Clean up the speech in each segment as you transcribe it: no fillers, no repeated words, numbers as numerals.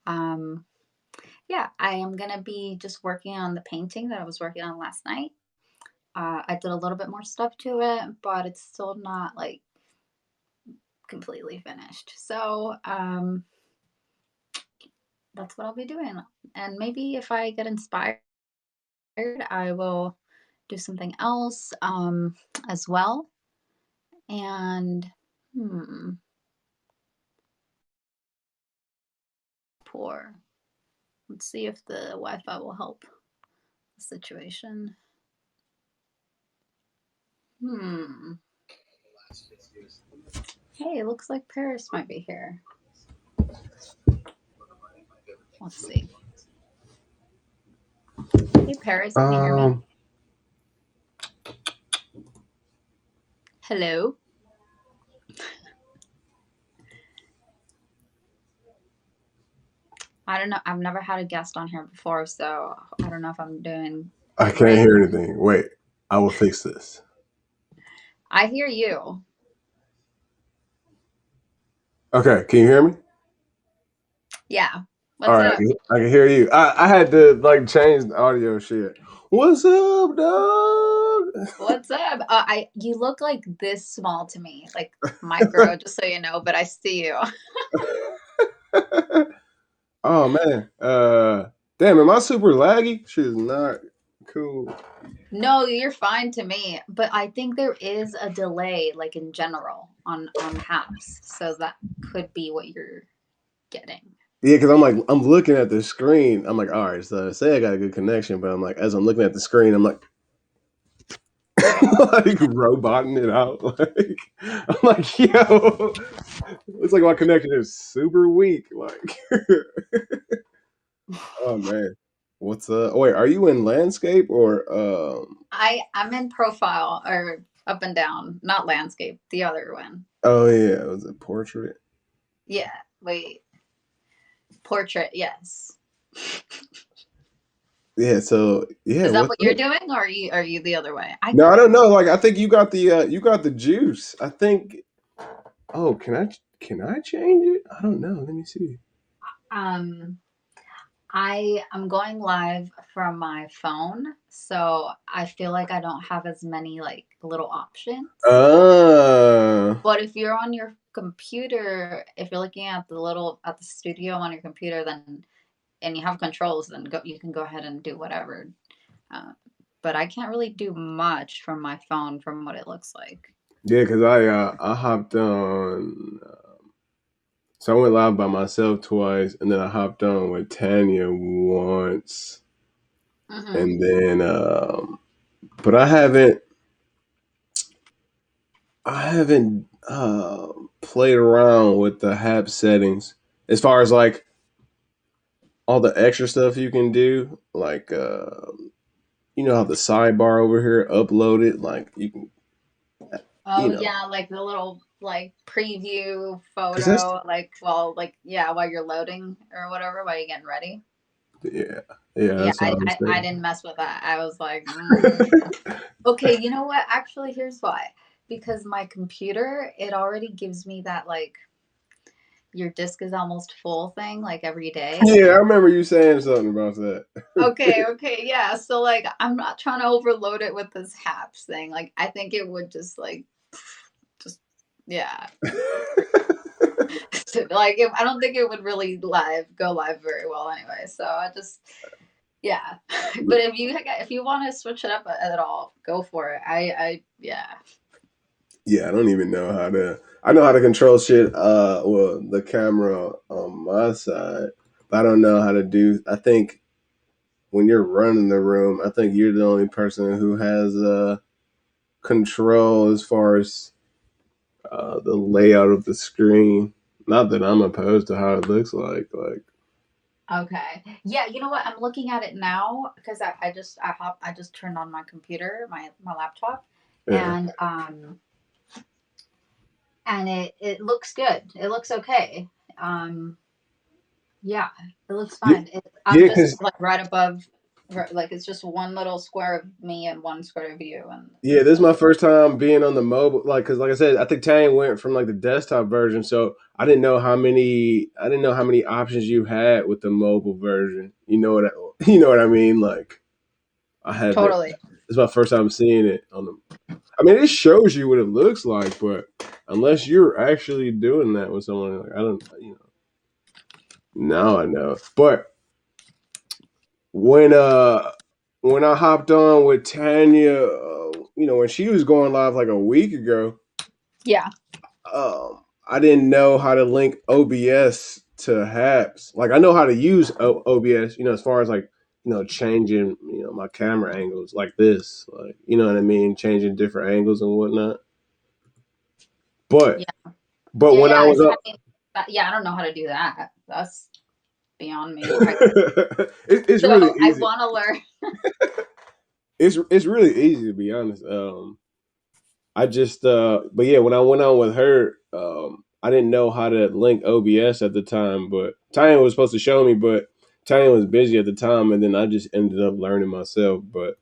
Um, yeah, I am gonna be just working on the painting that I was working on last night. I did a little bit more stuff to it, but it's still not like completely finished. So that's what I'll be doing. And maybe if I get inspired, I will do something else as well. And hmm, poor. Let's see if the Wi-Fi will help the situation. Hmm. Hey, it looks like Paris might be here. Let's see. Hey, Paris, can you hear me? Um, Hello. I don't know. I've never had a guest on here before, so I don't know if I'm doing I can't great. hear anything. Wait, I will fix this. I hear you. Okay, can you hear me? Yeah. All What's right, up? I can hear you. I had to like change the audio shit. What's up, dog? What's up? I you look like this small to me, like micro, just so you know. But I see you. Oh man. Damn, am I super laggy? Shit is not cool. No, you're fine to me. But I think there is a delay, like in general, on apps, so that could be what you're getting. Yeah, because I'm looking at the screen. I'm like, all right, so say I got a good connection, but I'm like, as I'm looking at the screen, I'm like, like roboting it out. Like I'm like, yo, looks like my connection is super weak. Like, oh man, what's Oh wait, are you in landscape or I'm in profile or up and down, not landscape. The other one. Oh yeah, was it portrait? Yeah. Wait. Portrait. Yes. Yeah, so yeah, Is that what's what you're up? doing, or are you the other way? I No, I don't know. Like, I think you got the juice. I think. Oh, can I change it? I don't know. Let me see. um I am going live from my phone, so I feel like I don't have as many like little options. Uh, But if you're on your computer, if you're looking at the studio on your computer, then and you have controls, then you can go ahead and do whatever. Uh, but I can't really do much from my phone from what it looks like. yeah, because I hopped on. So I went live by myself twice, and then I hopped on with Tanya once, Hmm. and then but I haven't played around with the app settings as far as like all the extra stuff you can do, like you know how the sidebar over here upload it, like you can, Oh you know, yeah, like the little like preview because that's photo, like well, like yeah, while you're loading or whatever, while you're getting ready. yeah, yeah, Yeah, that's what I was I thinking. didn't mess with that. I was like, okay, you know what? Actually, here's why. Because my computer, it already gives me that like your disk is almost full thing like every day. Yeah, I remember you saying something about that. Okay, okay, yeah. So like I'm not trying to overload it with this HAPS thing. Like I think it would just like just yeah. Like I don't think it would really go live very well anyway. So I just yeah. But if you want to switch it up at all, go for it. I yeah. Yeah, I don't even know how to. I know how to control shit. Well, the camera on my side, but I don't know how to do. I think when you're running the room, I think you're the only person who has control as far as the layout of the screen. Not that I'm opposed to how it looks like. Okay. Yeah, you know what? I'm looking at it now because I just turned on my computer, my laptop, Yeah, and it looks good. It looks okay. Um yeah, it looks yeah, fine. I'm yeah. just Because like right above Like it's just one little square of me and one square of you, and Yeah, this is my first time being on the mobile. Like, cause like I said, I think Tanya went from like the desktop version, so I didn't know how many options you had with the mobile version. You know what you know what I mean? Like, I haven't. totally. It's my first time seeing it on the. I mean, it shows you what it looks like, but unless you're actually doing that with someone, like, I don't. You know, now I know. But when uh when I hopped on with Tanya, you know, when she was going live like a week ago, Yeah. I didn't know how to link OBS to Haps. Like I know how to use OBS, you know, as far as like changing my camera angles like this, like you know what I mean, changing different angles and whatnot. But Yeah. but Yeah. when I Yeah. was I up, mean, yeah. I don't know how to do that. That's beyond me. it's really So I easy. want to learn. It's really easy to be honest. I just but yeah, when I went on with her, I didn't know how to link OBS at the time, but Tanya was supposed to show me, but Tanya was busy at the time and then I just ended up learning myself. But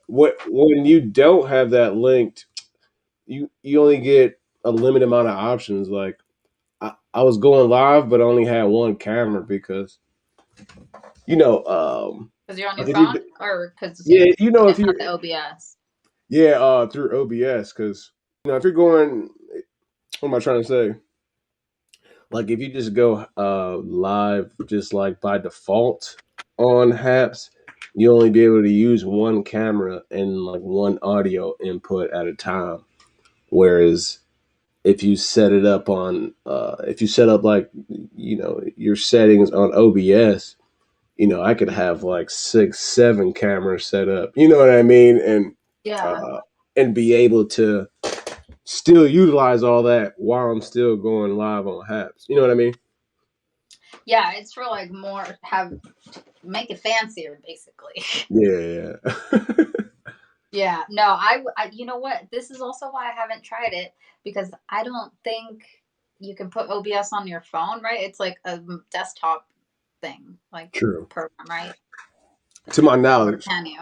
what when you don't have that linked, you only get a limited amount of options. Like I was going live but I only had one camera because you know, Because you're on your like if you phone, or because yeah, you know it's if not you the OBS. yeah, through OBS because if you're going what am I trying to say? Like if you just go live just like by default on Haps, you only be able to use one camera and like one audio input at a time. Whereas if you set it up on if you set up like your settings on OBS, I could have like 6, 7 cameras set up. You know what I mean? Yeah. Uh and be able to still utilize all that while I'm still going live on Haps. You know what I mean? Yeah. It's for like more have make it fancier, basically. Yeah, yeah. Yeah, no, you know what? This is also why I haven't tried it because I don't think you can put OBS on your phone, right? It's like a desktop thing, like True. program, right? To my Or knowledge, can you?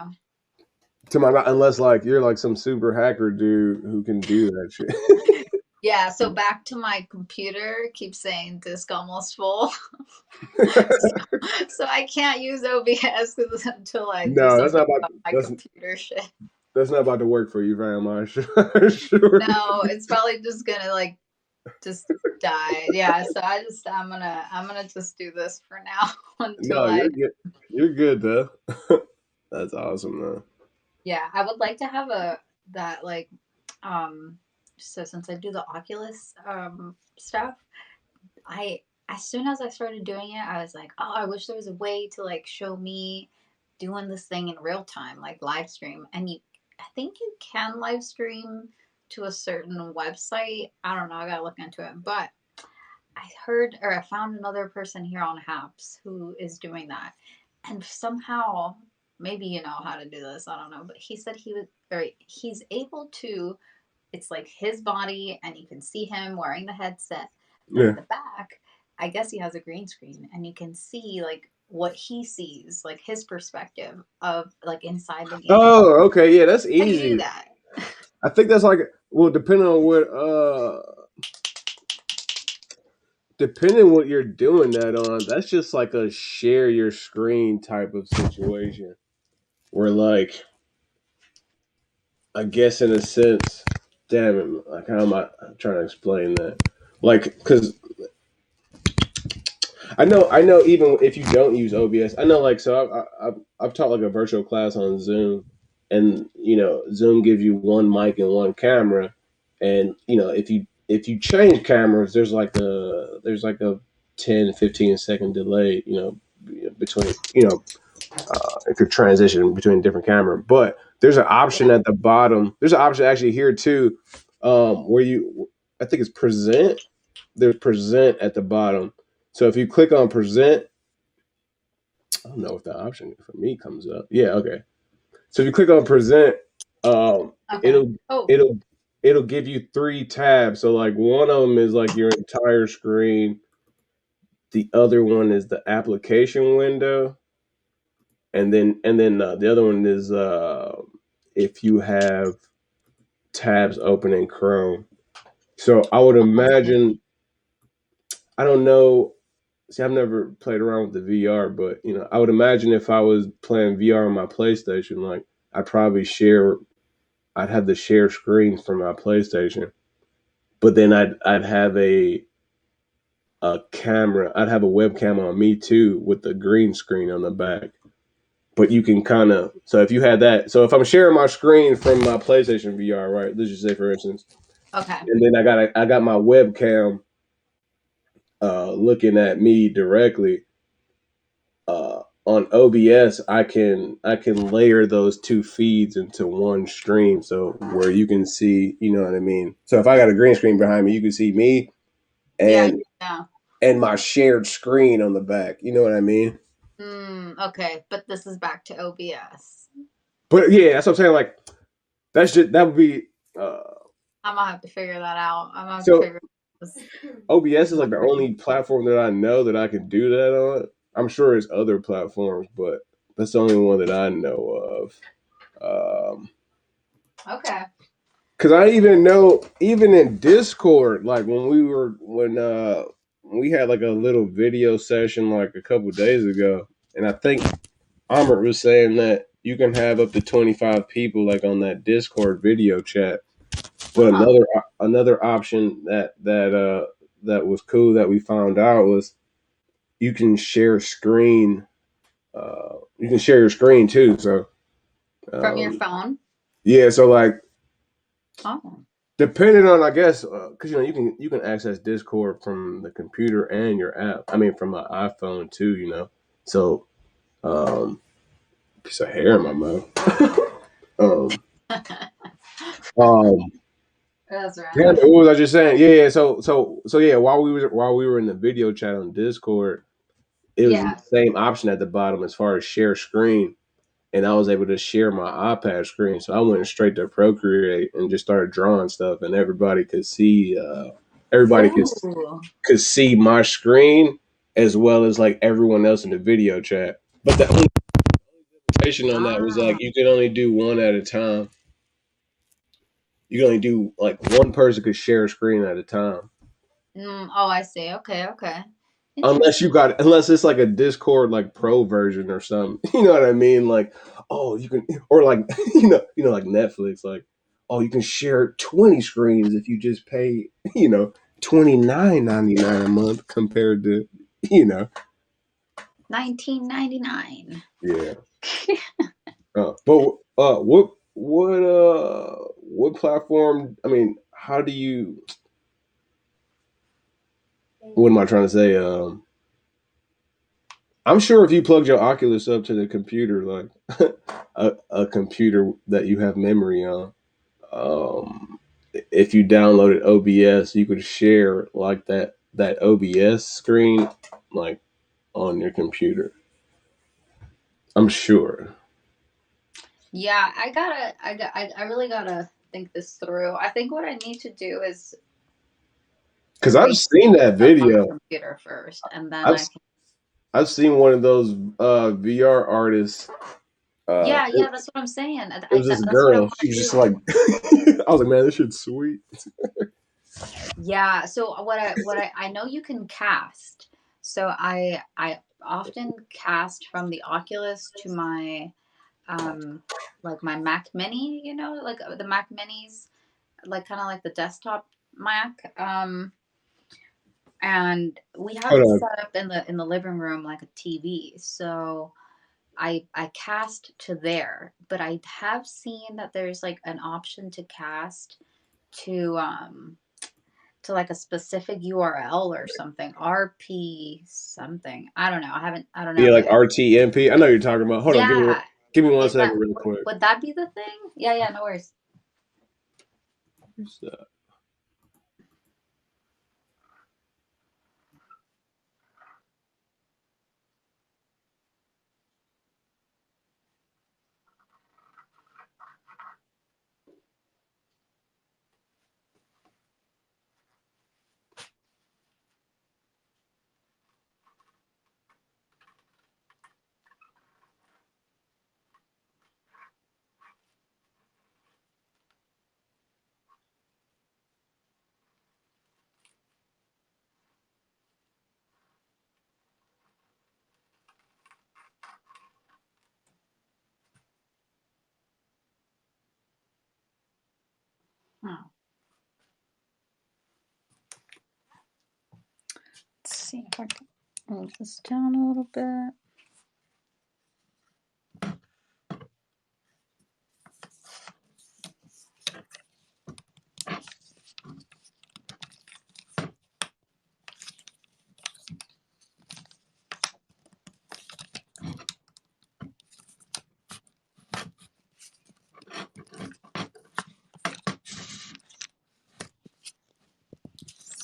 unless like you're like some super hacker dude who can do that shit. Yeah, so back to my computer, keep saying disk almost full. So I can't use OBS until I do No, something about my that's computer shit. that's not about to work for you very much. Sure. No, it's probably just gonna like just die. Yeah, so I'm gonna just do this for now until No, I you're good. You're good though. That's awesome though. yeah, I would like to have a that like um so since I do the Oculus stuff, I as soon as I started doing it, I was like, "Oh, I wish there was a way to like show me doing this thing in real time, like live stream." And I think you can live stream to a certain website. I don't know, I got to look into it. But I heard or I found another person here on Haps who is doing that. And somehow, maybe you know how to do this, I don't know, but he said he was or he's able to it's like his body and you can see him wearing the headset, but in Yeah. the back, I guess he has a green screen and you can see like what he sees, like his perspective of like inside the game. Oh, okay. Yeah, that's How do you do easy. that? I think that's like well, depending what you're doing that on, that's just like a share your screen type of situation. Where like I guess in a sense, damn it, like how am I I'm trying to explain that? Like, because I know even if you don't use OBS, I know like so I've taught like a virtual class on Zoom, and Zoom gives you one mic and one camera, and if you change cameras, there's like a 10-15 second delay, between if you're transitioning between different camera. But there's an option Yeah. at the bottom. There's an option actually here too, where you I think it's present. There's present at the bottom. So if you click on present, I don't know if the option for me comes up. Yeah, okay. So if you click on present, Okay. it'll Oh, it'll it'll give you 3 tabs. So like one of them is like your entire screen. The other one is the application window, and then the other one is if you have tabs open in Chrome. So I would imagine, I don't know. See, I've never played around with the VR, but I would imagine if I was playing VR on my PlayStation, like I'd probably share. I'd have the share screen from my PlayStation, but then I'd have a camera. I'd have a webcam on me too with the green screen on the back. But you can kind of, so if you had that, so if I'm sharing my screen from my PlayStation VR, right? Let's just say for instance, Okay. and then I got my webcam looking at me directly. On OBS, I can layer those two feeds into one stream, so where you can see, you know what I mean. So if I got a green screen behind me, you can see me Yeah. and Yeah. and my shared screen on the back. You know what I mean? Okay, but this is back to OBS. But yeah, that's what I'm saying. Like that would be. Uh, I'm gonna have to figure that out. I'm gonna have to so figure this. OBS is like the only platform that I know that I can do that on. I'm sure it's other platforms, but that's the only one that I know of. Okay. Cause I even know, even in Discord, like when we had like a little video session like a couple days ago, and I think Amrit was saying that you can have up to 25 people like on that Discord video chat. But Huh. another option that was cool that we found out was you can share screen. You can share your screen too. So From your um, phone? yeah, so like Oh. depending on, I guess, because you can access Discord from the computer and your app. I mean, from my iPhone too. So um, piece of hair in my mouth. um, um, That's Damn, random. what was I just saying? Yeah, yeah. So yeah. While we were in the video chat on Discord, it was the Yeah. same option at the bottom as far as share screen, and I was able to share my iPad screen. So I went straight to Procreate and just started drawing stuff, and everybody could see. Everybody Ooh. could see my screen as well as like everyone else in the video chat. But the only limitation on that was like Ah. you could only do one at a time. You could only do like one person could share a screen at a time. Oh, I see. Okay. Okay. Unless Interesting. unless it's like a Discord like pro version or something. You know what I mean? Like, oh, you can, or like like Netflix, like, oh, you can share 20 screens if you just pay, 29.99 a month compared to, you know, 1999. yeah. But what platform? I mean, how do you? What am I trying to say? I'm sure if you plugged your Oculus up to the computer, like a computer that you have memory on, um, if you downloaded OBS, you could share like that OBS screen, like on your computer. I'm sure Yeah, I really gotta think this through. I think what I need to do is because I've erase seen that stuff on the video. computer first, and then I've I can. I've seen one of those VR artists. Yeah, It, yeah, that's what I'm saying. it was this That's what I girl. want She to was just do. like, I was like, man, this shit's sweet. Yeah. So I know you can cast. So I often cast from the Oculus to my um like my Mac Mini. Like the Mac Minis, like kind of like the desktop Mac. And we have Hold it on. set up in the living room like a TV. So I cast to there, but I have seen that there's like an option to cast to like a specific URL or something, RP something. I don't know. I don't Yeah, know, like but RTMP. I know you're talking about. Hold on, yeah, give me one is that second, real quick. would that be the thing? Yeah, yeah, no worries. see if I can move this down a little bit.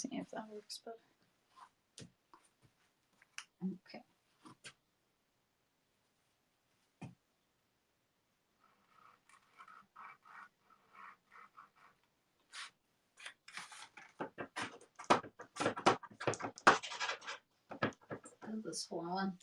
See if that works better. Okay. This one.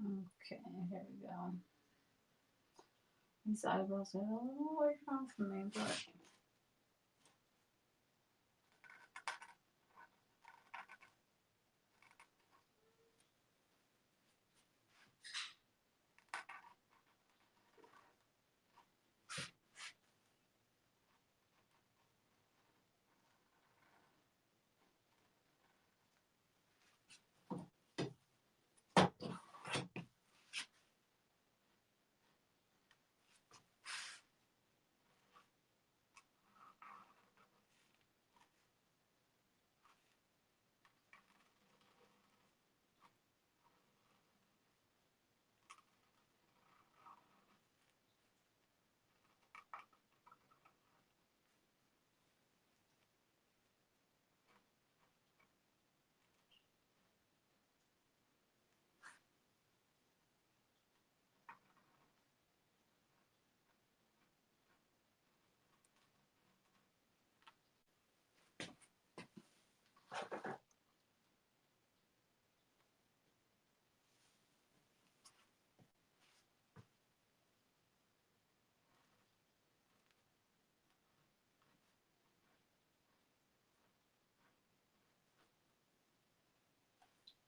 Okay, here we go. These eyebrows are a little way down for me, but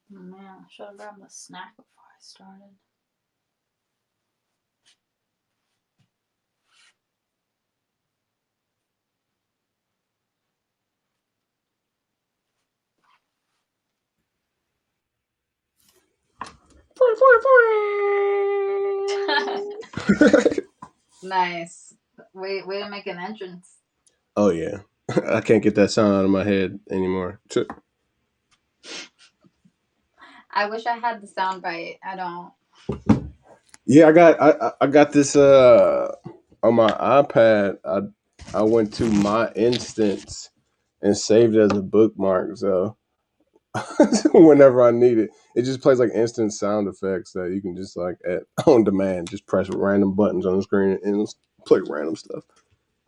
man, I should have grabbed the snack before I started. Nice. Way to make an entrance. Oh yeah, I can't get that sound out of my head anymore. I wish I had the sound bite. I don't. Yeah, I got this on my iPad. I went to my instance and saved it as a bookmark. So whenever I need it, it just plays like instant sound effects that you can just like at on demand, just press random buttons on the screen and it'll play random stuff.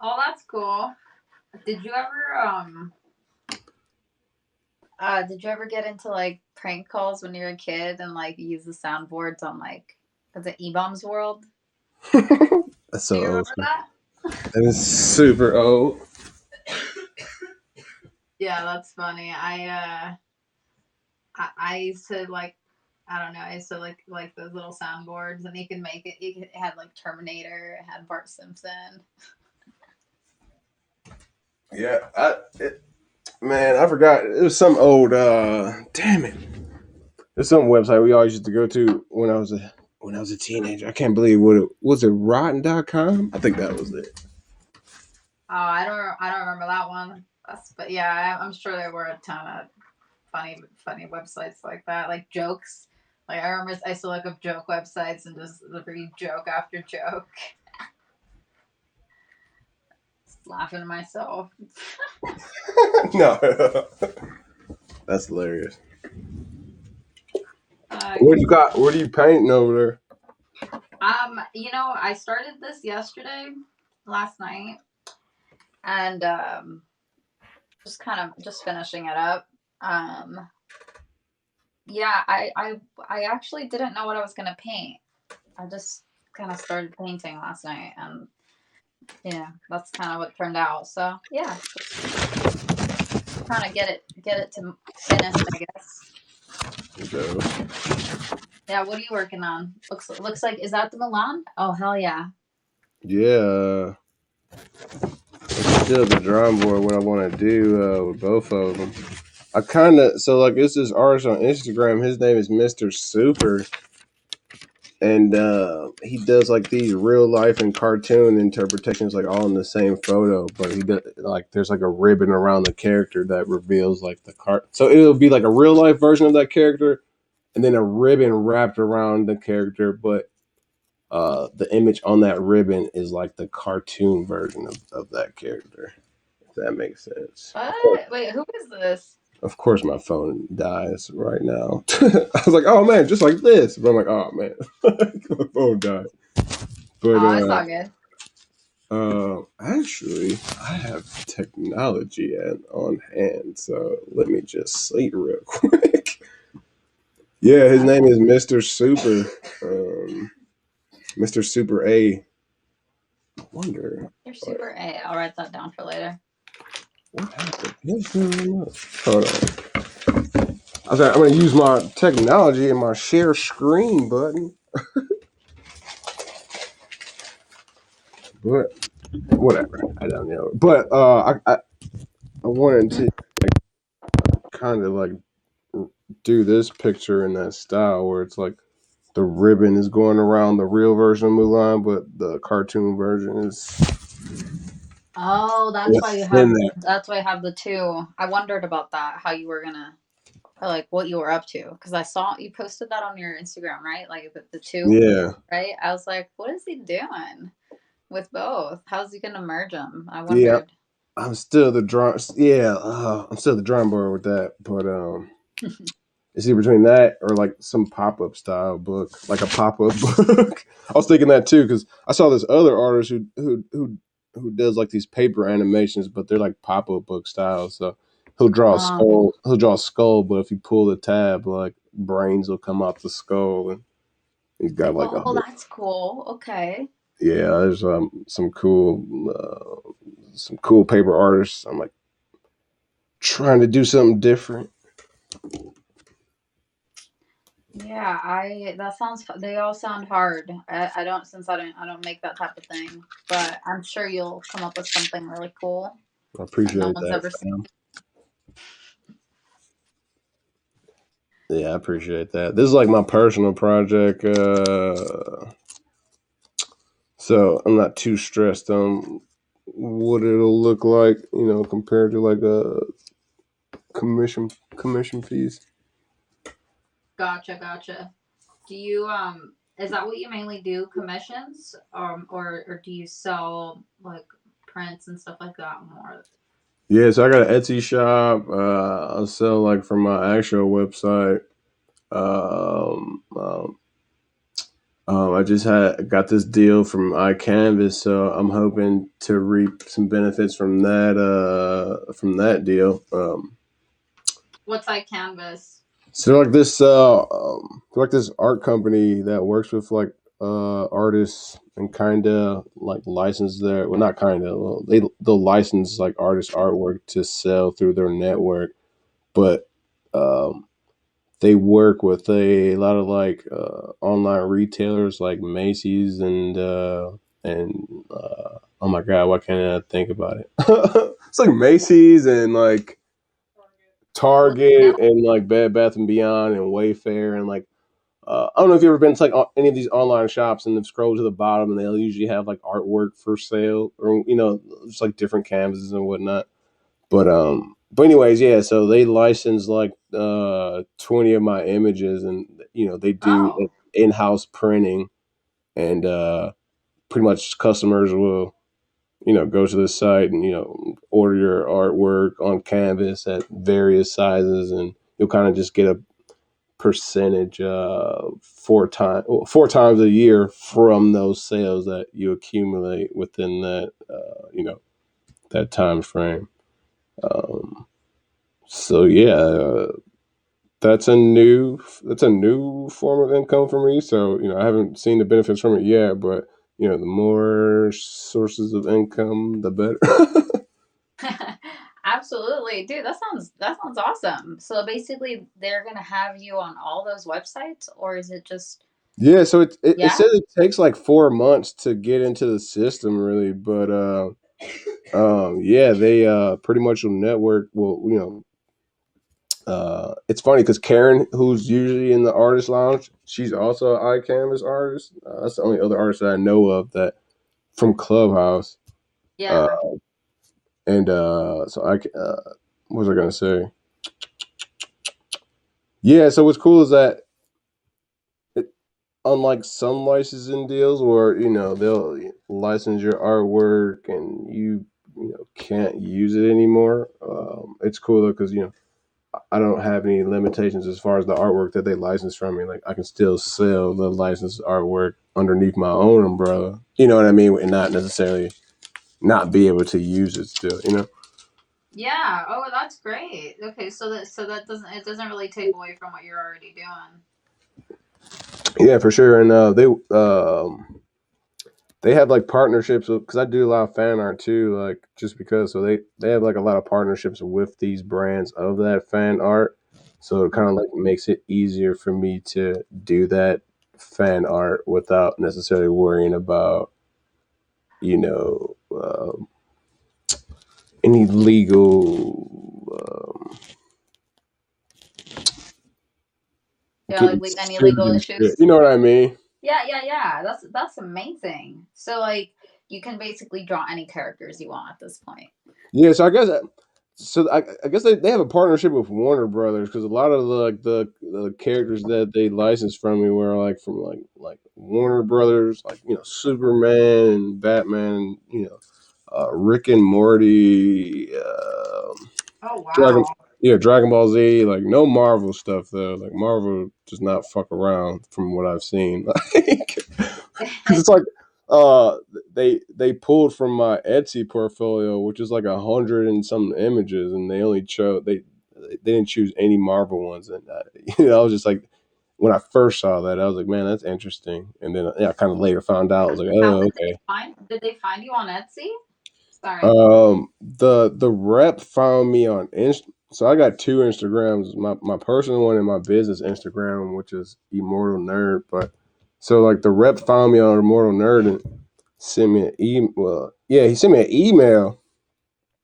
Oh, that's cool. Did you ever did you ever get into like prank calls when you were a kid and like use the soundboards on like was it E-Bombs World? That's Do so you old remember school. that? That is super old. Yeah, that's funny. I used to like I don't know. I used to like those little soundboards, and you can make it. It had like Terminator. It had Bart Simpson. Yeah, man, I forgot. It was some old. Damn it! There's some website we always used to go to when I was a teenager. I can't believe what it was. It Rotten.com. I think that was it. Oh, I don't remember that one. But yeah, I'm sure there were a ton of funny websites like that, like jokes. Like I remember I used to look up joke websites and just read joke after joke, just laughing to myself. No, that's hilarious. I What you got? What are you painting over there? I started this yesterday, last night, and just kind of just finishing it up. Um, yeah, I actually didn't know what I was gonna paint. I just kind of started painting last night, and yeah, that's kind of what turned out. So yeah, just trying to get it to finished, I guess. Okay. Yeah, what are you working on? Looks like, is that the Milan? Oh hell yeah. Yeah, it's still the drawing board. What I want to do with both of them. I kind of so like it's this artist on Instagram. His name is Mr. Super, and he does like these real life and cartoon interpretations, like all in the same photo. But he does like there's like a ribbon around the character that reveals like the cart. So it'll be like a real life version of that character, and then a ribbon wrapped around the character. But the image on that ribbon is like the cartoon version of that character. If that makes sense. What? Wait, who is this? Of course, my phone dies right now. I was like, "Oh man, just like this," but I'm like, "Oh man, my phone died." But Oh, it's all good. actually, I have technology on hand, so let me just see real quick. Yeah, his name Okay. is Mr. Super, Mr. Super A. I wonder You're super A. I'll write that down for later. what happened. Hold on. I was like, I'm gonna use my technology and my share screen button, but whatever. I don't know. But I wanted to kind of like do this picture in that style where it's like the ribbon is going around the real version of Mulan, but the cartoon version is Oh, that's why you within have that. that's why you have the two. I wondered about that, how you were gonna, or like what you were up to, because I saw you posted that on your Instagram, right? Like the two, Yeah, right? I was like, what is he doing with both? How's he gonna merge them? I yeah. wondered. I'm still the drawing. Yeah, I'm still the drawing board with that. But it's either between that or like some pop up style book, like a pop up book. I was thinking that too because I saw this other artist who does like these paper animations, but they're like pop up book style. So he'll draw a Um, skull. He'll draw a skull, but if you pull the tab, like brains will come out the skull, and he's got like a oh, whole. that's cool. Okay. Yeah, there's some cool paper artists. I'm like trying to do something different. Yeah, I that sounds they all sound hard. I don't, since I don't make that type of thing, but I'm sure you'll come up with something really cool I that no appreciate one's that, ever seen. fam. Yeah, I appreciate that. This is like my personal project, so I'm not too stressed on what it'll look like, compared to like a commission piece. Gotcha. Do you is that what you mainly do, commissions, or do you sell like prints and stuff like that more? Yeah, so I got an Etsy shop. I sell like from my actual website. Um, um, I just had got this deal from iCanvas, so I'm hoping to reap some benefits from that deal. What's like canvas? So they're like this art company that works with like artists and kind of like license their well not kind of well, they'll license like artist artwork to sell through their network, but um, they work with a lot of like online retailers like Macy's and oh my god, why can't I think about it? It's like Macy's and like What? Target and like Bed Bath and Beyond and Wayfair and like I don't know if you've ever been to like any of these online shops and then scroll to the bottom and they'll usually have like artwork for sale or just like different canvases and whatnot. But anyways, yeah. So they license like 20 of my images, and they do Oh. in house printing, and pretty much customers will go to the site and order your artwork on canvas at various sizes, and you'll kind of just get a percentage 4 times a year from those sales that you accumulate within that time frame. Um, so yeah, that's a new form of income for me. So I haven't seen the benefits from it yet, but the more sources of income, the better. Absolutely, dude. That sounds awesome. So basically, they're gonna have you on all those websites, or is it just Yeah, so it yeah, says it takes like 4 months to get into the system, really, but yeah, they pretty much will network. Well, it's funny because Karen, who's usually in the artist lounge, she's also an iCanvas artist. That's the only other artist that I know of that from Clubhouse. Uh, yeah, and so what was I gonna say? Yeah, so what's cool is that unlike some licensing deals where they'll license your artwork and you can't use it anymore. It's cool though because I don't have any limitations as far as the artwork that they license from me. Like I can still sell the licensed artwork underneath my own umbrella. You know what I mean, and not necessarily not be able to use it still. yeah. Oh, that's great. Okay, so that doesn't really take away from what you're already doing. Yeah, for sure. And they have like partnerships because I do a lot of fan art too, like just because. So they have like a lot of partnerships with these brands of that fan art. So it kind of like makes it easier for me to do that fan art without necessarily worrying about you know any legal Yeah, getting like any sued legal and shit. issues. You know what I mean? Yeah, yeah, yeah. That's amazing. So like you can basically draw any characters you want at this point. Yeah. So I guess they have a partnership with Warner Brothers because a lot of the characters that they licensed from me were like from like Warner Brothers, like Superman and Batman, Rick and Morty, Oh Dragon wow. Dragon Ball Z, like no Marvel stuff though. Like Marvel does not fuck around from what I've seen. Like because it's like uh they pulled from my Etsy portfolio, which is like 100 and some images, and they only chose they didn't choose any Marvel ones, and I was just like. When I first saw that, I was like, "Man, that's interesting." And then, yeah, I kind of later found out. I was like, How "Oh, did they okay." find you on Etsy? Sorry. The rep found me on so I got two Instagrams, my personal one and my business Instagram, which is Immortal Nerd. But so like the rep found me on Immortal Nerd and sent me an email. Well, yeah, he sent me an email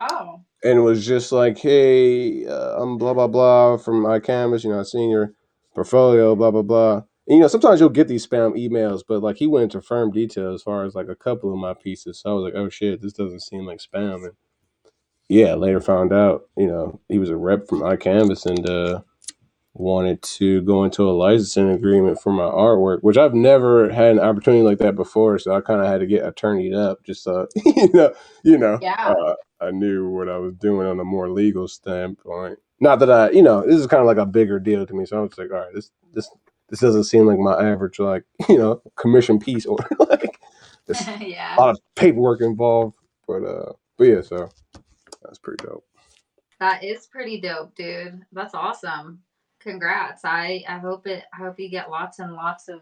Oh. and was just like, "Hey, I'm blah blah blah from iCanvas. I seen your portfolio, blah blah blah." And, sometimes you'll get these spam emails, but like he went into firm detail as far as like a couple of my pieces. So I was like, "Oh shit, this doesn't seem like spam." And yeah, later found out, he was a rep from iCanvas and wanted to go into a licensing agreement for my artwork, which I've never had an opportunity like that before. So I kind of had to get attorneyed up just so Yeah. I knew what I was doing on a more legal standpoint. Not that this is kind of like a bigger deal to me. So I was like, all right, this doesn't seem like my average like commission piece or like there's a Yeah. lot of paperwork involved. But yeah, so that's pretty dope. That is pretty dope, dude. That's awesome. Congrats. I hope you get lots and lots of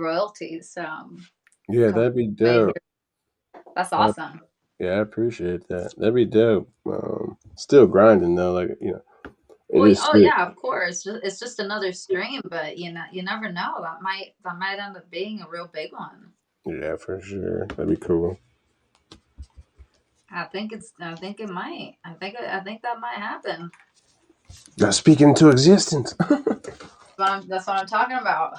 royalties. Yeah, Come that'd be way dope. here. That's Uh, awesome. yeah, I appreciate that. That'd be dope. Still grinding though, like it Well, is oh still. yeah, of course. It's just another stream, but you never know. That might end up being a real big one. Yeah, for sure. That'd be cool. I think it might. I think that might happen. Now speaking into existence. That's what I'm talking about.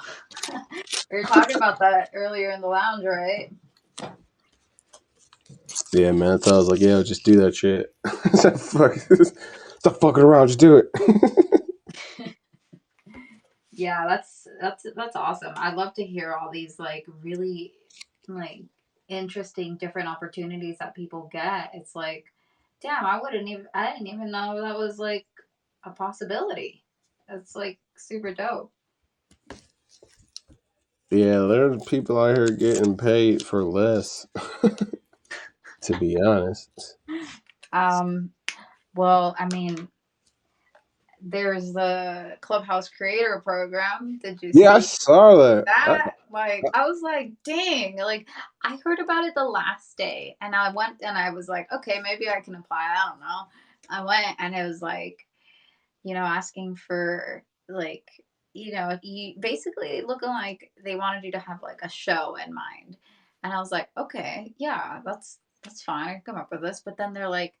We were talking about that earlier in the lounge, right? Yeah, man. So I was like, yeah, just do that shit. Stop fucking around. Just do it. Yeah, that's awesome. I'd love to hear all these like really like interesting different opportunities that people get. It's like, damn, I didn't even know that was like a possibility. It's like super dope. Yeah, there's people out here getting paid for less. To be honest. Um, well, I mean, there's the Clubhouse Creator Program. Did you Yeah, I see saw that. that? Like, I was like, dang, like I heard about it the last day and I went and I was like, okay, maybe I can apply. I don't know. I went and it was like, asking for like, you basically looking like they wanted you to have like a show in mind. And I was like, okay, yeah, that's fine. I can come up with this. But then they're like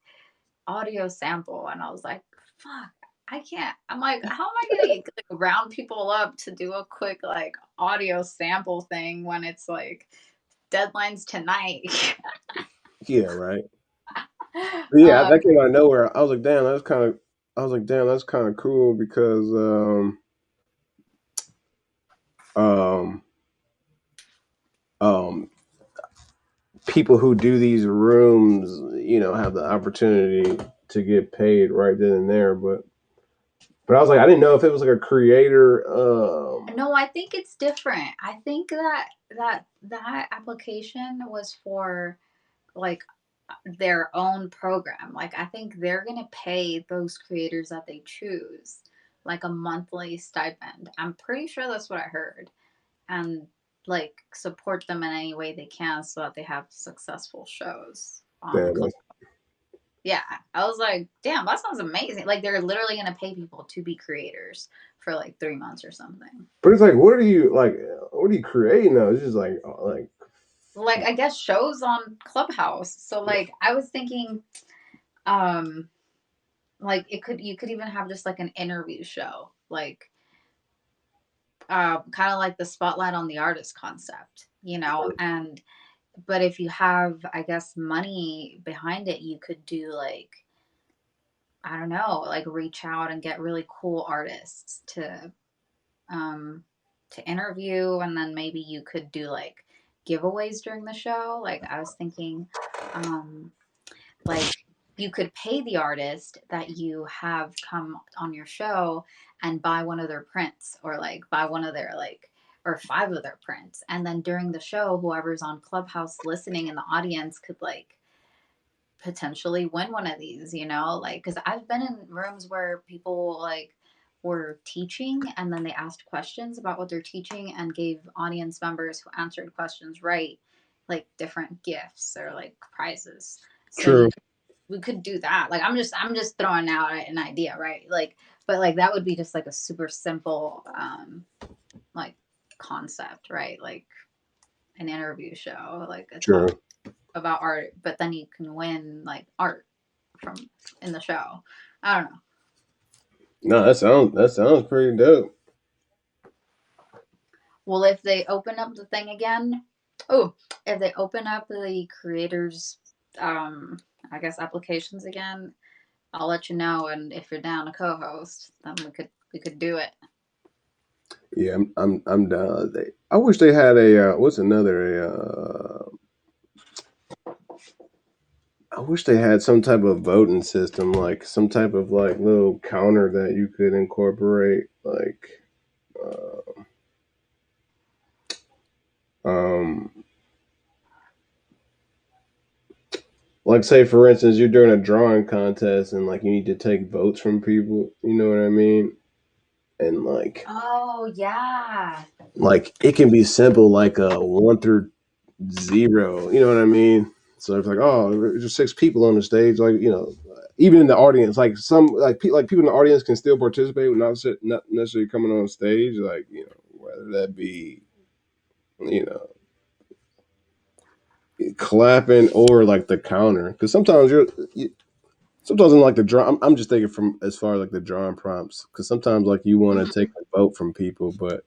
audio sample and I was like, fuck, I can't. I'm like, how am I gonna like round people up to do a quick like audio sample thing when it's like deadlines tonight? Yeah, right. But yeah, uh, that came out of nowhere. I was like, damn, that's kind of. I was like, damn, that's kind of cool because um, um, people who do these rooms, have the opportunity to get paid right then and there. But I was like, I didn't know if it was like a creator. no, I think it's different. I think that application was for like their own program. Like I think they're gonna pay those creators that they choose like a monthly stipend. I'm pretty sure that's what I heard. And like support them in any way they can so that they have successful shows on Damn, Club. Yeah, I was like, damn, that sounds amazing. Like they're literally gonna pay people to be creators for like 3 months or something. but it's like, what are you like? What are you creating though? It's just like Like I guess shows on Clubhouse. So like I was thinking, um, like you could even have just like an interview show, like kind of like the spotlight on the artist concept, and but if you have, I guess, money behind it, you could do like, I don't know, like reach out and get really cool artists um to interview, and then maybe you could do like giveaways during the show. Like I was thinking, um like you could pay the artist that you have come on your show and buy one of their prints, or like buy one of their like or five of their prints, and then during the show whoever's on Clubhouse listening in the audience could like potentially win one of these, like because I've been in rooms where people like were teaching and then they asked questions about what they're teaching and gave audience members who answered questions right like different gifts or like prizes. So true. we could do that. Like I'm just throwing out an idea, right? Like, but like that would be just like a super simple like concept, right? Like an interview show, like a True. talk about art, but then you can win like art from in the show. I don't know. No, that sounds pretty dope. Well, if they open up the thing again, oh, if they open up the creators, I guess applications again, I'll let you know. And if you're down to co-host, then we could do it. Yeah, I'm down. I wish they had a what's another I wish they had some type of voting system, like some type of like little counter that you could incorporate, um, like say for instance, you're doing a drawing contest and like you need to take votes from people. You know what I mean? And Oh yeah. like it can be simple, like a 1 through 0. You know what I mean? So it's like, oh, there's just 6 people on the stage, like even in the audience, like some like people in the audience can still participate, not necessarily coming on stage, like whether that be you know clapping or like the counter, because sometimes in like the draw, I'm just thinking from as far as like the drawing prompts, because sometimes like you want to take Mhm. a vote from people, but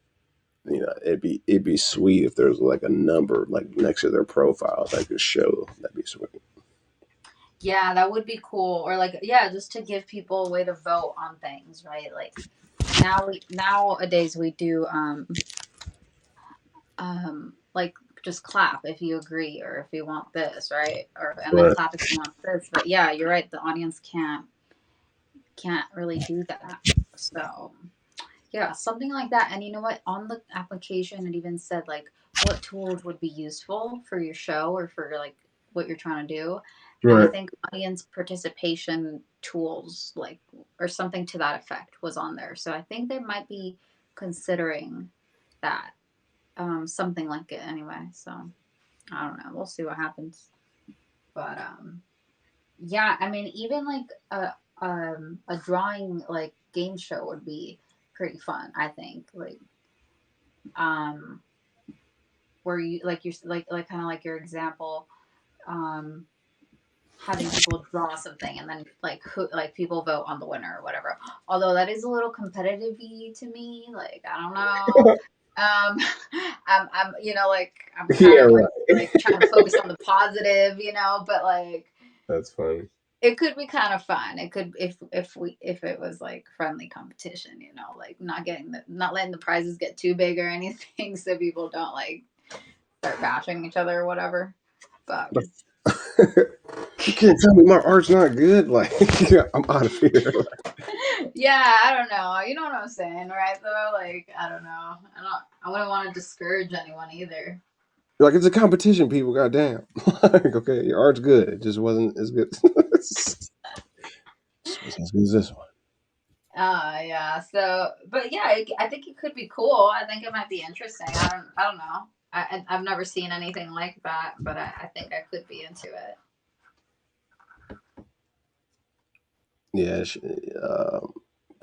it'd be sweet if there's like a number like next to their profile that could show. That'd be sweet. Yeah, that would be cool. Or like, yeah, just to give people a way to vote on things, right? Like nowadays we do like just clap if you agree or if you want this, right? Or and then Right. clap if you want this. But yeah, you're right. The audience can't really do that. So yeah, something like that. And you know what? On the application, it even said like what tools would be useful for your show or for like what you're trying to do. And I Right. think audience participation tools, like, or something to that effect, was on there. So I think they might be considering that, something like it anyway. So I don't know. We'll see what happens. But yeah, I mean, even like a drawing like game show would be pretty fun. I think like um where you like you're like kind of like your example, um having people draw something and then like who like people vote on the winner or whatever. Although that is a little competitive to me. Like I don't know. I'm like I'm kind Yeah, of right. like trying to focus on the positive, but like That's funny. it could be kind of fun. It could if it was like friendly competition, like not letting the prizes get too big or anything, so people don't like start bashing each other or whatever. But You can't tell me my art's not good. Like, I'm out of here. yeah, I don't know. You know what I'm saying, right? Though, like I don't know. I wouldn't want to discourage anyone either. Like, it's a competition, people. Goddamn. Like, okay, your art's good. It just wasn't as good. Just wasn't as good as this one. Yeah. So, but yeah, I think it could be cool. I think it might be interesting. I don't know. I've never seen anything like that, but I think I could be into it. Yeah,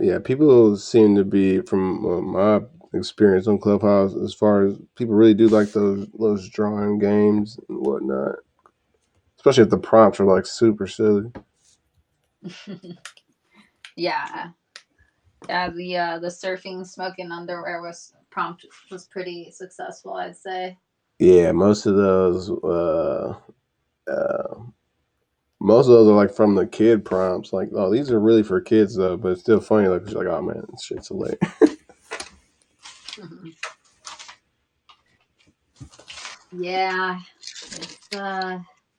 yeah. People seem to be, from my experience on Clubhouse, as far as people really do like those drawing games and whatnot. Especially if the prompts are like super silly. Yeah. Yeah, the surfing smoking underwear was pretty successful, I'd say. Yeah, uh, most of those are like from the kid prompts. Like, oh, these are really for kids though, but it's still funny. Like, she's like, oh man, this shit's hilarious. Mhm. Yeah, it's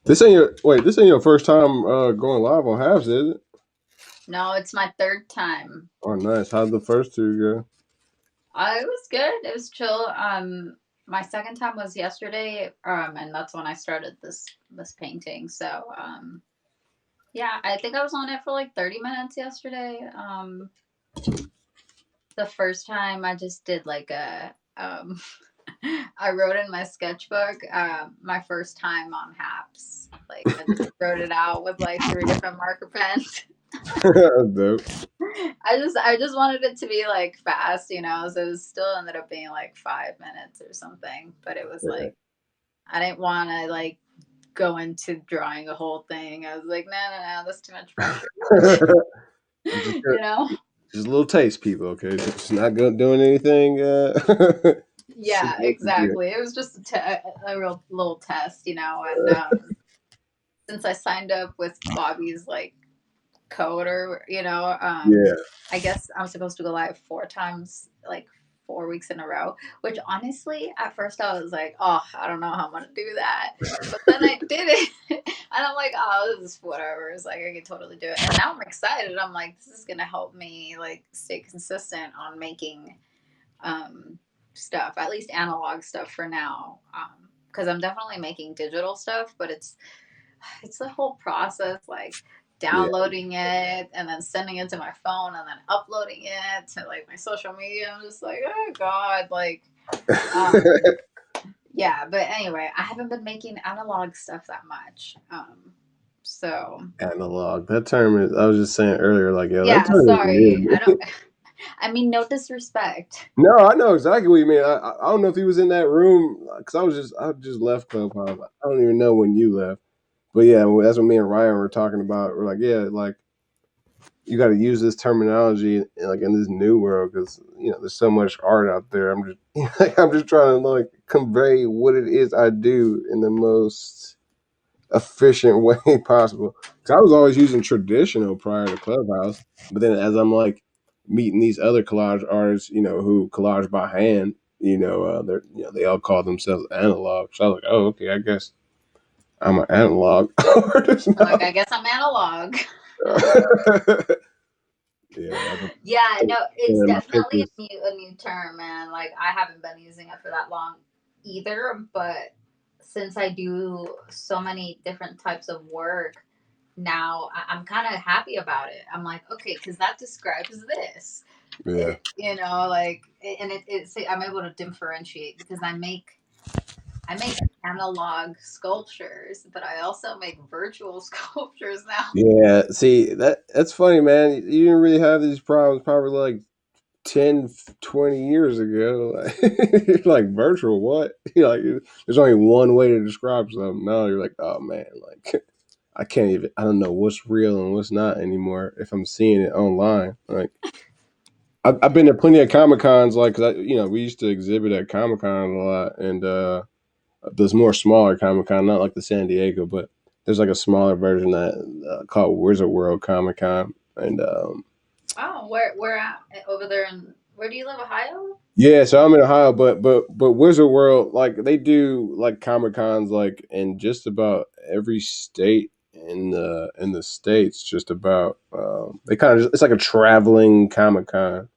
This ain't your first time going live on Habs, is it? no, it's my third time. Oh, nice. How'd the first two go? It was good. It was chill. My second time was yesterday, and that's when I started this painting. So, yeah, I think I was on it for like 30 minutes yesterday. The first time I just did like I wrote in my sketchbook, my first time on Haps. Like I just wrote it out with like three different marker pens. Dope. I just wanted it to be like fast, so it still ended up being like 5 minutes or something. But it was Yeah. like I didn't want to like go into drawing a whole thing. I was like, no, no, no, that's too much pressure. just, you know? just a little taste, people. Okay, just not doing anything. Yeah, Yeah. exactly. It was just a real little test, and since I signed up with Bobby's like code or Yeah. I guess I'm supposed to go live 4 times, like 4 weeks in a row, which honestly at first I was like, oh, I don't know how I'm gonna do that, but then I did it and I'm like, oh, this is whatever. It's like I can totally do it, and now I'm excited. I'm like, this is gonna help me like stay consistent on making um stuff, at least analog stuff for now, because I'm definitely making digital stuff, but it's the whole process, like Yeah. downloading it and then sending it to my phone and then uploading it to like my social media. I'm just like, oh god, like um yeah. But anyway, I haven't been making analog stuff that much. So Analog. That term is. I was just saying earlier, like, yo, that yeah, term is sorry. I don't weird. I mean no disrespect. No, I know exactly what you mean. I don't know if he was in that room because I just left Clubhouse. I don't even know when you left, but yeah, that's what me and Ryan were talking about. We're like, yeah, like you got to use this terminology like in this new world because there's so much art out there. I'm just I'm just trying to like convey what it is I do in the most efficient way possible. Because I was always using traditional prior to Clubhouse, but then as I'm like meeting these other collage artists, who collage by hand, they all call themselves analog. So I was like, oh, okay, I guess I'm an analog artist I'm like, now. I guess I'm analog. Yeah, I've Yeah, no, it's been my definitely pictures. a new term, man. Like I haven't been using it for that long either, but since I do so many different types of work now, I'm kind of happy about it. I'm like, okay, because that describes this. Yeah, Like, and I'm able to differentiate because I make analog sculptures, but I also make virtual sculptures now. yeah. See, that's funny, man. You didn't really have these problems probably like 10, 20 years ago. Like virtual, what? There's only one way to describe something. Now you're like, oh man, like I don't know what's real and what's not anymore if I'm seeing it online. Like, I've been to plenty of Comic Cons, like, 'cause we used to exhibit at Comic Con a lot, and there's more smaller Comic Con, not like the San Diego, but there's like a smaller version that called Wizard World Comic Con, and Oh, where at over there? In where do you live, Ohio? yeah, so I'm in Ohio, but Wizard World, like, they do like Comic Cons like in just about every state in the states. Just about they kind of, it's like a traveling Comic Con.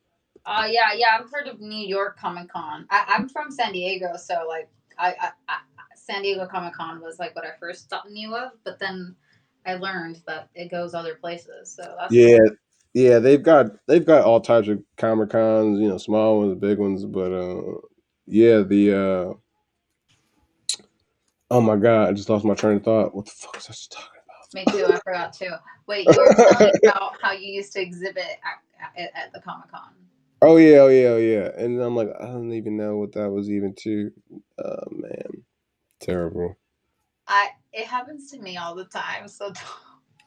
Yeah, yeah. I've heard of New York Comic Con. I'm from San Diego, so like San Diego Comic Con was like what I first knew of, but then I learned that it goes other places, so that's Yeah, cool. yeah, they've got all types of Comic Cons, small ones, big ones, but yeah, the oh my god, I just lost my train of thought. What the fuck was I just talking Me too. I forgot too. Wait, you were telling about? about how you used to exhibit at the Comic Con. Oh yeah, oh yeah, oh yeah. And I'm like, I don't even know what that was even too. Oh man, terrible. I It happens to me all the time, so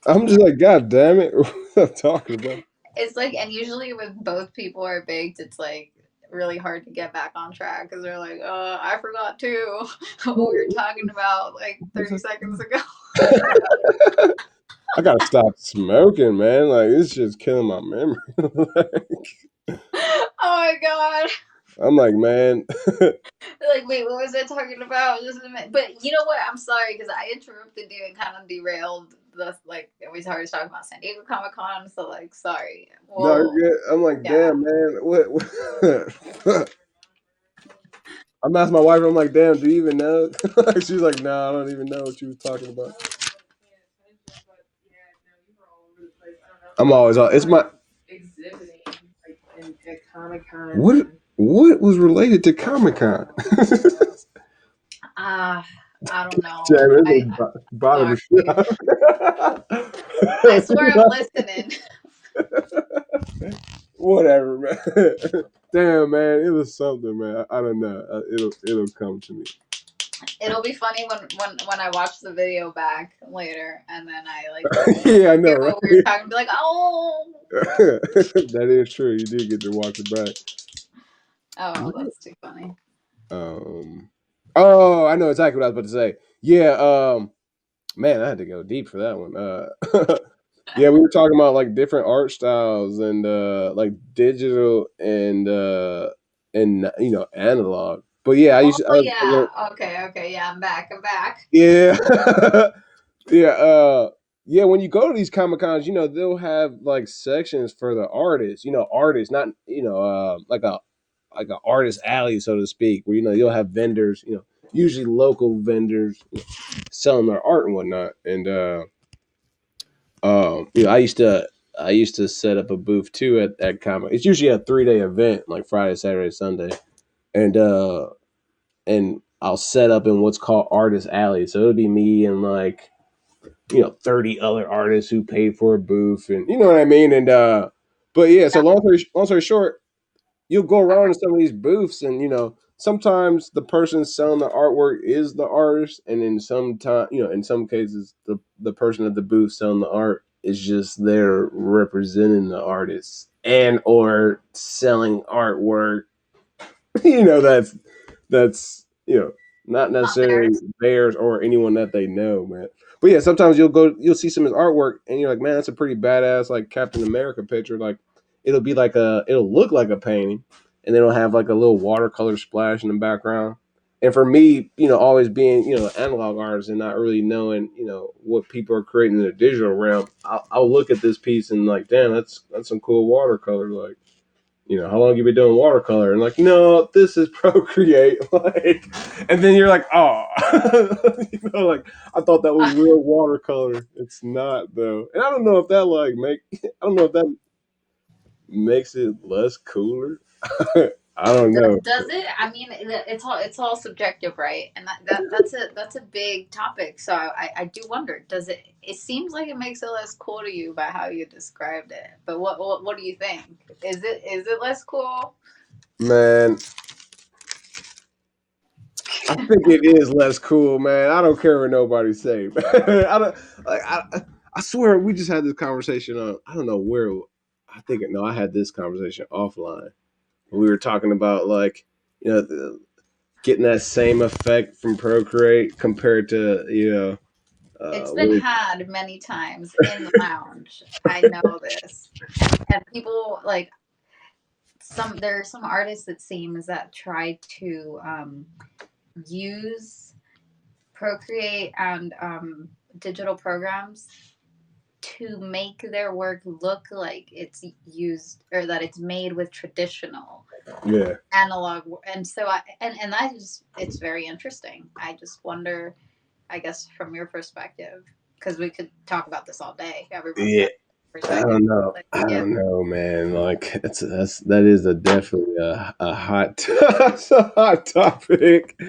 I'm just like, God damn it, what am I talking about? it's like, and usually when both people are baked, it's like really hard to get back on track because they're like, I forgot too what we were talking about like What's 30 seconds ago. that? I gotta stop smoking, man. Like, this shit's killing my memory. Oh my god. I'm like, man. Like, wait, what was I talking about? Just a minute. But you know what? I'm sorry because I interrupted you and kind of derailed the like. We started talking about San Diego Comic Con, so like, sorry. No, Well, you're good. I'm like, yeah. damn, man. What? I'm asking my wife. I'm like, damn, do you even know? She's like, nah, I don't even know what you was talking about. I'm always on. It's my what was related to Comic Con? Uh, I don't know. Damn, it's like bottom of Sorry. I swear I'm shop. listening. Whatever, man. Damn, man, it was something, man. I don't know. It'll come to me. It'll be funny when I watch the video back later and then I like Yeah, I know, hear right? what we were talking. Be like, oh, That is true. You do get to watch it back. oh, that's too funny. Um. Oh, I know exactly what I was about to say. Yeah. Man, I had to go deep for that one. Yeah, we were talking about like different art styles and like digital and analog. But yeah, Oh yeah. Okay. Okay. Yeah. I'm back. I'm back. yeah. Yeah, yeah, when you go to these Comic Cons, they'll have like sections for the artists, artists, not, like a artist alley, so to speak, where you'll have vendors, usually local vendors, selling their art and whatnot. And I used to set up a booth too at Comic. It's usually a 3-day event, like Friday, Saturday, Sunday, and I'll set up in what's called Artist Alley. So it'll be me and like 30 other artists who paid for a booth, and you know what I mean. And but yeah, so long story short, you'll go around in some of these booths, and sometimes the person selling the artwork is the artist, and in in some cases the person at the booth selling the art is just there representing the artist and or selling artwork. That's not Not necessarily theirs. theirs or anyone that they know, man. But yeah, sometimes you'll see some of his artwork, and you're like, man, that's a pretty badass like Captain America picture. Like, it'll look like a painting, and then it'll have like a little watercolor splash in the background. And for me, always being analog artist and not really knowing what people are creating in the digital realm, I'll look at this piece and like, damn, that's some cool watercolor. Like, how long you been doing watercolor? And like, no, this is Procreate. Like, and then you're like, oh, like I thought that was real watercolor. It's not though, and I don't know if that I don't know if that makes it less cooler. I don't know. Does it? I mean, it's all subjective, right? And that's a big topic. So I do wonder. Does it? It seems like it makes it less cool to you by how you described it. But what do you think? Is it less cool? Man, I think it is less cool, man. I don't care what nobody say. I don't like. I swear we just had this conversation on. I don't know where. I think no, I had this conversation offline. We were talking about like getting that same effect from Procreate compared to It's been what it, had many times in the lounge. I know this, and people like there are some artists it seems that try to use Procreate and digital programs to make their work look like it's used or that it's made with traditional yeah. analog. And so and that is, it's very interesting. I just wonder, I guess from your perspective, because we could talk about this all day, everyone's Yeah, got perspective, but I yeah. don't know, man. Like that is a definitely a hot it's a hot topic.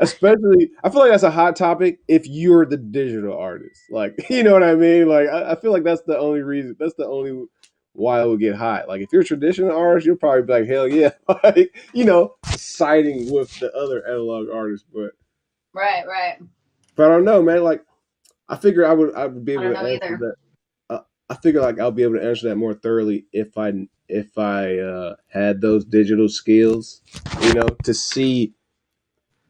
Especially, I feel like that's a hot topic if you're the digital artist. Like, you know what I mean? Like, I feel like that's the only reason. That's the only why it would get hot. Like, if you're a traditional artist, you'll probably be like, hell yeah, like siding with the other analog artists. Right, right. But I don't know, man. Like, I would be I able don't to know answer either. that. I figure like I'll be able to answer that more thoroughly if I had those digital skills, to see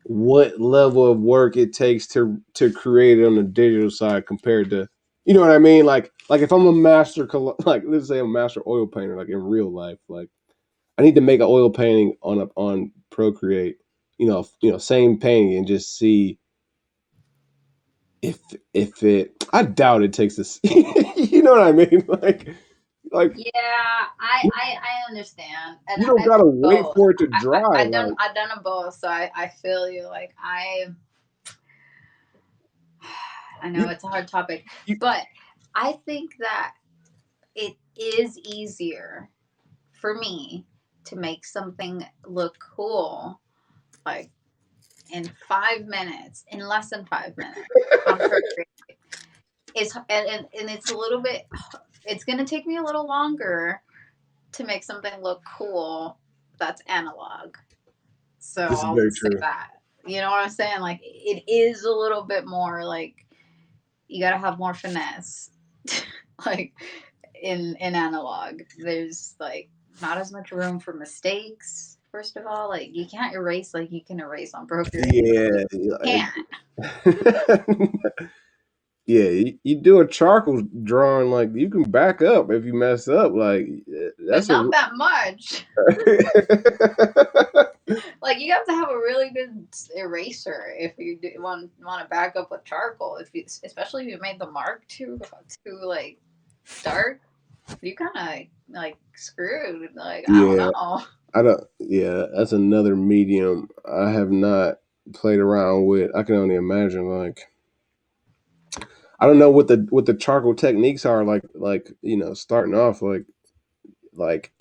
what level of work it takes to create it on the digital side compared to what I mean, like if I'm a master like let's say I'm a master oil painter like in real life, like I need to make an oil painting on Procreate, same painting, and just see if it I doubt it takes this. You know what I mean, like Yeah, I understand, and you don't I've done gotta wait both. for it to dry, like I've done them both, so I feel you. Like I know you it's a hard topic, you but I think that it is easier for me to make something look cool, like in 5 minutes, in less than 5 minutes on Procreate. And it's a little bit. It's gonna take me a little longer to make something look cool that's analog. So this is I'll very just say true. that. You know what I'm saying? Like it is a little bit more like you gotta have more finesse. Like in analog, there's like not as much room for mistakes. First of all, like you can't erase like you can erase on Procreate. Like you Yeah, can't. yeah, you do a charcoal drawing, like you can back up if you mess up. Like But that's a not that much. Like you have to have a really good eraser if you want to back up with charcoal. If you, especially if you made the mark too like dark, you kind of like screwed. Like I don't yeah. know. I don't. Yeah, that's another medium I have not played around with. I can only imagine. Like I don't know what the charcoal techniques are. Like starting off like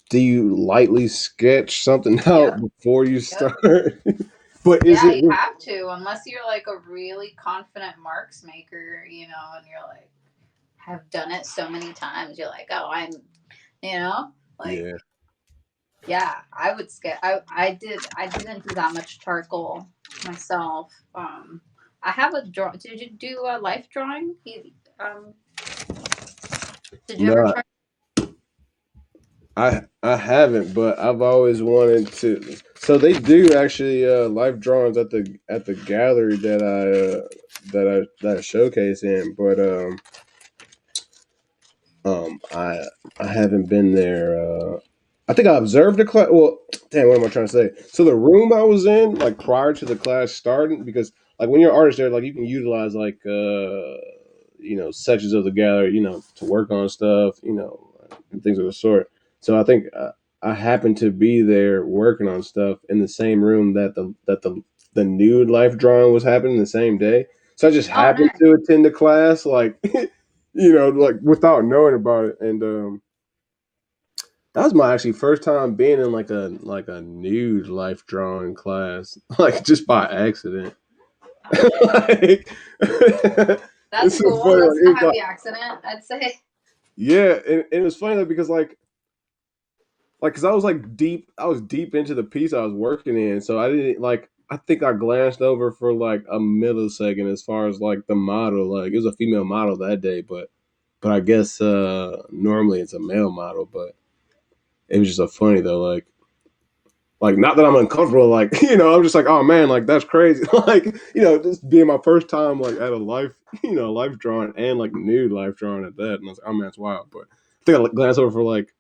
do you lightly sketch something out Yep. before you Yep. start? But is Yeah, it? you have to unless you're like a really confident marks maker, and you're like have done it so many times. You're like, oh, you know, like Yeah. yeah, I would skip. I didn't do that much charcoal myself. I have a draw. Did you do a life drawing? Did you ever No, try? I haven't, but I've always wanted to. So they do actually live drawings at the gallery that I showcase in, but I haven't been there. I think I observed the class. Well, damn, what am I trying to say? So the room I was in, like prior to the class starting, because like when you're an artist there, like you can utilize like sections of the gallery, to work on stuff, and things of the sort. So I think I happened to be there working on stuff in the same room that the nude life drawing was happening the same day. So I just Oh, happened nice. to attend the class, like like without knowing about it, and that was my actually first time being in like a nude life drawing class, like just by accident. Like, That's it's so cool. funny. That's Like, a it got, happy accident, I'd say. yeah, and it was funny though because because I was deep into the piece I was working in, so I didn't like. I think I glanced over for like a millisecond as far as like the model. Like it was a female model that day, but I guess normally it's a male model. But it was just so funny though, like not that I'm uncomfortable, like I'm just like, oh man, like that's crazy, like just being my first time like at a life, life drawing and like nude life drawing at that, and I was like, oh man, it's wild. But I think I glanced over for like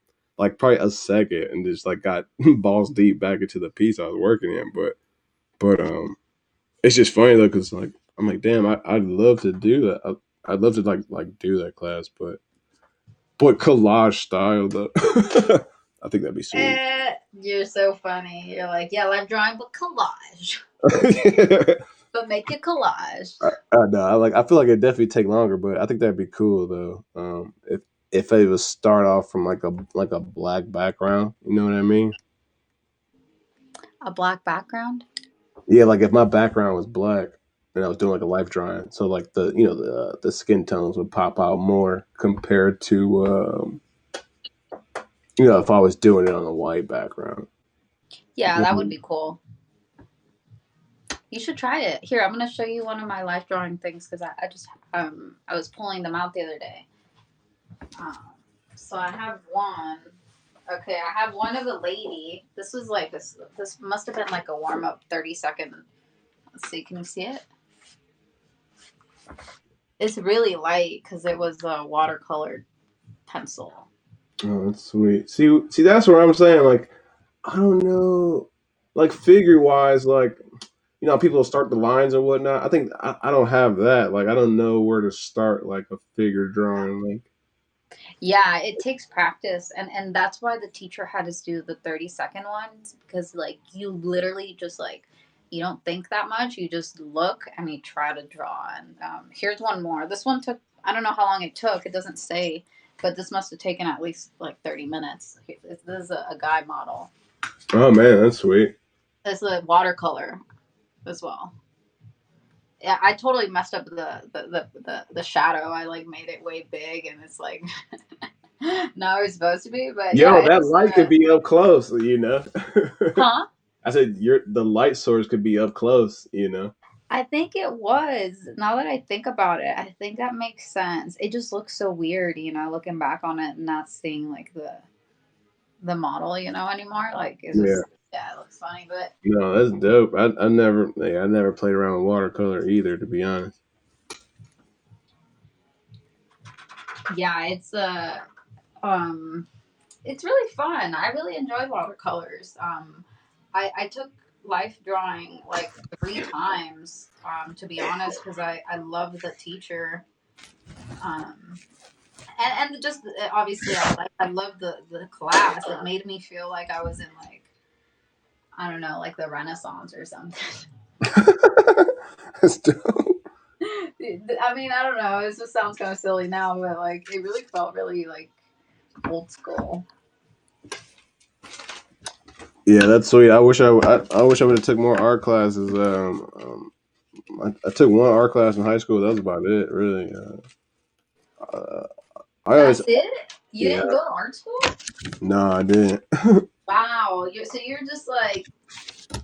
probably a second and just like got balls deep back into the piece I was working in, but it's just funny though because like I'm like, damn, I'd love to do that. I'd love to like do that class, but collage style though. I think that'd be sweet. You're so funny. You're like, yeah, live drawing, but collage. But make it collage. I know. I feel like it definitely take longer, but I think that'd be cool though. If it would start off from like a black background, you know what I mean? A black background? Yeah, like if my background was black and I was doing like a life drawing, so like the skin tones would pop out more compared to if I was doing it on a white background. Yeah, that would Mhm. be cool. You should try it. Here, I'm gonna show you one of my life drawing things because I just I was pulling them out the other day. Um, so I have one. Okay, I have one of a lady. This was like this. This must have been like a warm up 30-second. Let's see. Can you see it? It's really light because it was a watercolored pencil. Oh, that's sweet. See, that's what I'm saying. Like, I don't know, like figure wise, like people start the lines and whatnot. I think I don't have that. Like, I don't know where to start like a figure drawing. Like, Yeah, it takes practice, and that's why the teacher had us do the 30-second ones because like you literally just like you don't think that much. You just look and you try to draw. And here's one more. This one took I don't know how long it took. It doesn't say, but this must have taken at least like 30 minutes. This is a guy model. oh man, that's sweet. It's a watercolor as well. Yeah, I totally messed up the shadow. I like made it way big, and it's like not where it's supposed to be. But Yo, yeah, that it's light could be up close. huh? I said the light source could be up close. I think it was. Now that I think about it, I think that makes sense. It just looks so weird, looking back on it and not seeing like the model, anymore. Like it's Yeah. just yeah, it looks funny, but No, that's dope. I never played around with watercolor either, to be honest. yeah, um it's really fun. I really enjoy watercolors. I took life drawing like 3 times, to be honest, because I love the teacher. Um, and just obviously I love the class. It made me feel like I was in like I don't know like the Renaissance or something. That's dope. I mean I don't know. It just sounds kind of silly now, but like it really felt really like old school. Yeah, that's sweet. I wish I would have took more art classes. I took one art class in high school. That was about it, really. Uh, I always, That's it. You yeah, didn't go to art school? no, I didn't. Wow. So you're just like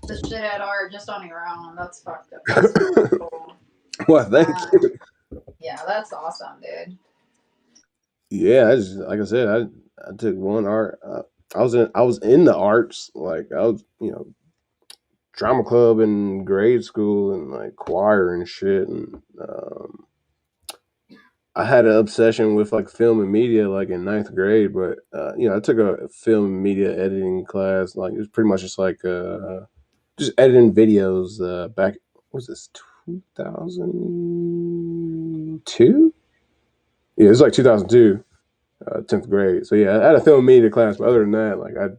the shit at art just on your own. That's fucked up. That's really cool. Well, thank Uh, you. yeah, that's awesome, dude. Yeah, I just like I said, I took one art. I was in the arts. Like I was, drama club in grade school and like choir and shit. And I had an obsession with like film and media like in ninth grade. But I took a film and media editing class. Like it was pretty much just editing videos. Back what was this 2002? Yeah, it was like 2002. 10th grade. So yeah, I had a film and media class, but other than that, like I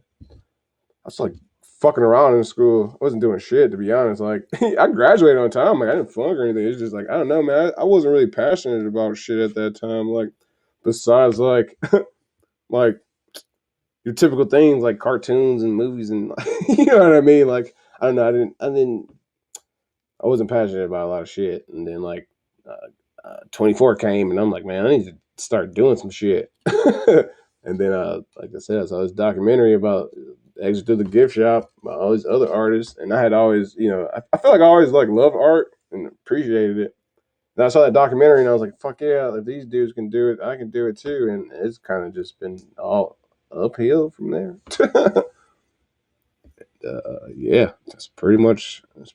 was like fucking around in school. I wasn't doing shit to be honest. Like I graduated on time. Like I didn't flunk or anything. It's just like I don't know, man. I wasn't really passionate about shit at that time. Like besides like like your typical things like cartoons and movies and you know what I mean. Like I don't know. I wasn't passionate about a lot of shit. And then like 24 came, and I'm like, man, I need to start doing some shit. And then, like I said, I saw this documentary about exit to the gift shop by all these other artists, and I had always, I feel like I always like loved art and appreciated it. And I saw that documentary, and I was like, fuck yeah, if these dudes can do it, I can do it too. And it's kind of just been all uphill from there. Yeah, that's pretty much it.